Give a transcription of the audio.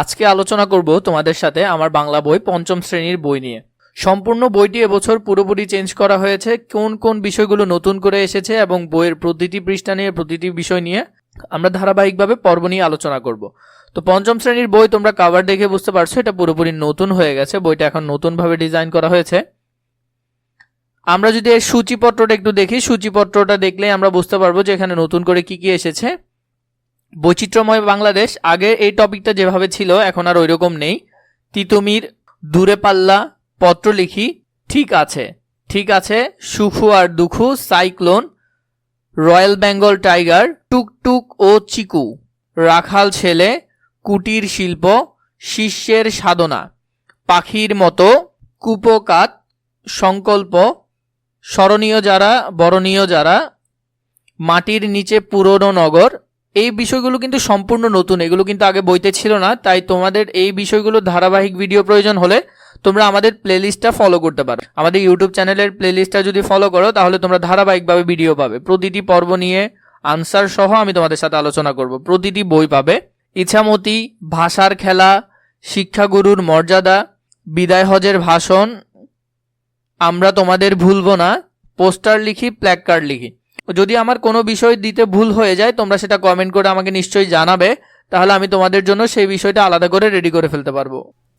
আজকে আলোচনা করব তোমাদের সাথে আমার বাংলা বই পঞ্চম শ্রেণীর বই নিয়ে। সম্পূর্ণ বইটি এবছর পুরোপুরি চেঞ্জ করা হয়েছে। কোন কোন বিষয়গুলো নতুন করে এসেছে এবং বইয়ের প্রতিটি পৃষ্ঠা নিয়ে প্রতিটি বিষয় নিয়ে আমরা ধারাবাহিকভাবে পর্ব নিয়ে আলোচনা করব। তো পঞ্চম শ্রেণীর বই তোমরা কভার দেখে বুঝতে পারছো এটা পুরোপুরি নতুন হয়ে গেছে। বইটা এখন নতুনভাবে ডিজাইন করা হয়েছে। আমরা যদি এর সূচিপত্রটা একটু দেখি, সূচিপত্রটা দেখলে আমরা বুঝতে পারবো যে এখানে নতুন করে কি কি এসেছে। বৈচিত্র্যময় বাংলাদেশ, আগে এই টপিকটা যেভাবে ছিল এখন আর ওইরকম নেই। তিতুমির, দূরে পাল্লা, পত্র লিখি, ঠিক আছে ঠিক আছে, সুখু আর Dukhu, cyclone, royal Bengal tiger, Tuktuk ও চিকু, রাখাল ছেলে, কুটির শিল্প, শিষ্যের সাধনা, পাখির মতো, কুপকাত, সংকল্প, স্মরণীয় যারা বরণীয় যারা, মাটির নিচে পুরনো নগর। এই বিষয়গুলো কিন্তু সম্পূর্ণ নতুন, এগুলো কিন্তু আগে বইতে ছিল না। তাই তোমাদের এই বিষয়গুলো ধারাবাহিক ভিডিও প্রয়োজন হলে তোমরা আমাদের প্লেলিস্টটা ফলো করতে পারো। আমাদের ইউটিউব চ্যানেলের প্লেলিস্টটা যদি ফলো করো তাহলে তোমরা ধারাবাহিকভাবে ভিডিও পাবে। প্রতিটি পর্ব নিয়ে আনসার সহ আমি তোমাদের সাথে আলোচনা করব। প্রতিটি বই পাবে। ইছামতি, ভাষার খেলা, শিক্ষাগুরুর মর্যাদা, বিদায় হজের ভাষণ, আমরা তোমাদের ভুলবো না, পোস্টার লিখি, প্ল্যাকার্ড লিখি। যদি আমার কোনো বিষয় দিতে ভুল হয়ে যায় তোমরা সেটা কমেন্ট করে আমাকে নিশ্চয়ই জানাবে, তাহলে আমি তোমাদের জন্য সেই বিষয়টা আলাদা করে রেডি করে ফেলতে পারবো।